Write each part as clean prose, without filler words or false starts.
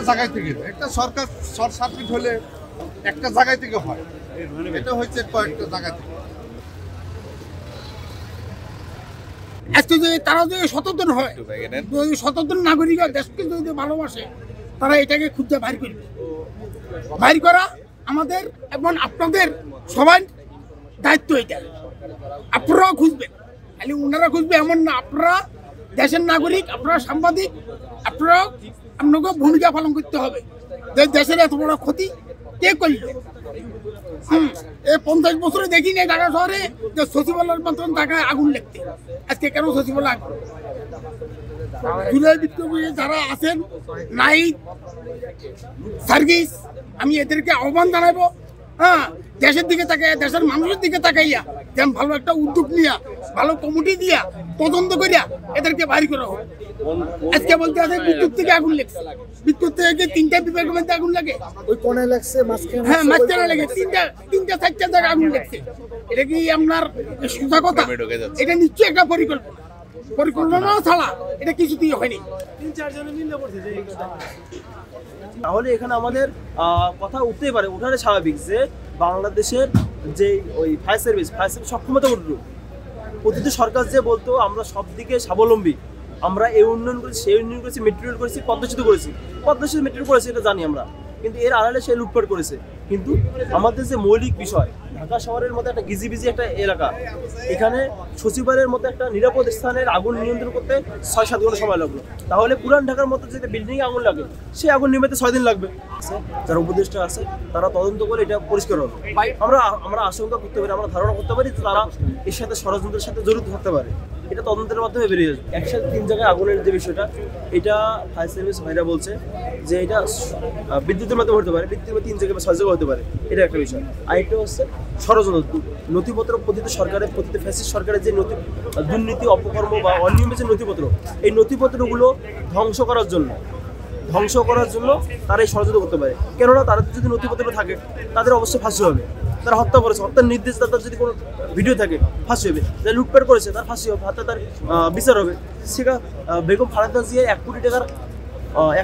জায়গায় থেকে, একটা সরকার শর্ট সার্কিট হলে একটা জায়গায় থেকে হয়, এটা হচ্ছে কয়েকটা জায়গা থেকে। আজকে যদি তারা যদি সচেতন হয়, যদি সচেতন নাগরিক দেশকে যদি ভালোবাসে, তারা এটাকে খুঁজতে বাইর করবে। বাইর করা আমাদের এবং আপনাদের সবাই দায়িত্ব। এটা আপনারাও খুঁজবেন, খালি ওনারা খুঁজবে এমন না। আপনারা দেশের নাগরিক, আপনারা সাংবাদিক, আপনারাও আপনাকে ভূমিকা পালন করতে হবে। যে দেশের এত বড় ক্ষতি কে করল? এই 50 বছরে দেখিনি ঢাকা শহরে যে সচিবালয়ের মতন ঢাকায় আগুন লাগতে। আজকে কেন সচিবালয় আগুন? জুলাই বিপ্লবী যারা আছেন, নাইট সার্ভিস, আমি এদেরকে আহ্বান জানাবো, দেশের দিকে তাকাইয়া, দেশের মানুষের দিকে তাকাইয়া যেন ভালো একটা উদ্যোগ নিয়া, ভালো কমিটি দিয়া তদন্ত করিয়া এদেরকে বাইর করা হোক। আজকে বলতে আছে বিদ্যুৎ থেকে আগুন লেগেছে, বিদ্যুৎ থেকে 3টা বিভাগের মধ্যে আগুন লাগে, ওই কোণে লাগছে, মাঝখানে, হ্যাঁ মাঝখানে লেগে 3টা 4টা জায়গায় আগুন লেগেছে। এটা কি আপনার সোজা কথা? এটা নিশ্চয়ই একটা পরিকল্পনা ছাড়া এটা কিছুতেই হয়নি। তাহলে এখানে আমাদের কথা উঠতেই পারে, ওঠারে স্বাভাবিক যে বাংলাদেশের যে ওই ফায়ার সার্ভিস সক্ষমতা কতটুকু। প্রতিটি সরকার যে বলতো আমরা সব দিকে স্বাবলম্বী, আমরা এই উন্নয়ন করেছি, সেই উন্নয়ন করেছি, মেট্রোরেল করেছি, পদ্মা করেছি, মেট্রো করেছি, এটা জানি আমরা, কিন্তু এর আড়ালে সে লুটপাট করেছে। কিন্তু আমাদের যে মৌলিক বিষয়, ঢাকা শহরের মতো একটা গিজিবিজি একটা এলাকা, এখানে সচিবালয়ের মতো একটা নিরাপদ স্থানের আগুন নিয়ন্ত্রণ করতে 6-7 ঘন্টা সময় লাগলো। তাহলে পুরান ঢাকার মতো যদি বিল্ডিংয়ে আগুন লাগে, সেই আগুন নিভাতে 6 দিন লাগবে। যারা উপদেষ্টা আছে তারা তদন্ত করে এটা পরিষ্কার হবে। আমরা আশঙ্কা করতে পারি, আমরা ধারণা করতে পারি তারা এর সাথে ষড়যন্ত্রের সাথে জড়িত থাকতে পারে। এটা তদন্তের মাধ্যমে বেরিয়ে আসবে। একসাথে 3 জায়গায় আগুনের যে বিষয়টা, এটা ফায়ার সার্ভিস ভাইরা বলছে যে এটা বিদ্যুতের মাধ্যমে হতে পারে, বিদ্যুতের 3 জায়গায় বা 6 জায়গায় হতে পারে, এটা একটা বিষয়। আর এটা হচ্ছে ষড়যন্ত্র, নথিপত্র, প্রতিটি ফ্যাসিস্ট সরকারের যে দুর্নীতি, অপকর্ম বা অনিয়মের যে নথিপত্র, এই নথিপত্রগুলো ধ্বংস করার জন্য তারা এই ষড়যন্ত্র করতে পারে। কেননা তাদের যদি নথিপত্র থাকে তাদের অবশ্যই ফাঁসি হবে। তারা হত্যা করেছে, হত্যার নির্দেশ, তার যদি কোনো ভিডিও থাকে ফাঁসি হবে। যারা লুটপাট করেছে তার ফাঁসি হবে, হাতে তার বিচার হবে। সেটা বেগম খালেদা জিয়া 1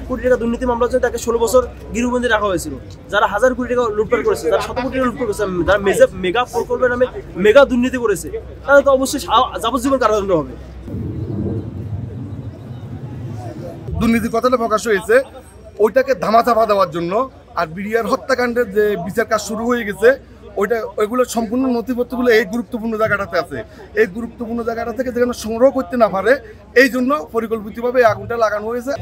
কোটি টাকা দুর্নীতি মামলা হচ্ছে, তাকে 16 বছর গৃহবন্দী রাখা হয়েছিল। যারা 1000 কোটি টাকা লুটপাট করেছে, যারা 100 কোটি টাকা লুটপাট করেছে, যারা মেগা প্রকল্পের নামে মেগা দুর্নীতি করেছে, তারা তো অবশ্যই যাবজ্জীবন কারাদণ্ড হবে। দুর্নীতি কথাটা প্রকাশ হয়েছে, ওইটাকে ধামাচাপা দেওয়ার জন্য। আর বিডিআর হত্যাকাণ্ডের যে বিচার কাজ শুরু হয়ে গেছে, ওইগুলো সম্পূর্ণ নথিপত্রগুলো এই গুরুত্বপূর্ণ জায়গাটাতে আছে। এই গুরুত্বপূর্ণ জায়গাটা থেকে যেন সংগ্রহ করতে না পারে, এই জন্য পরিকল্পিতভাবে আগুনটা লাগানো হয়েছে।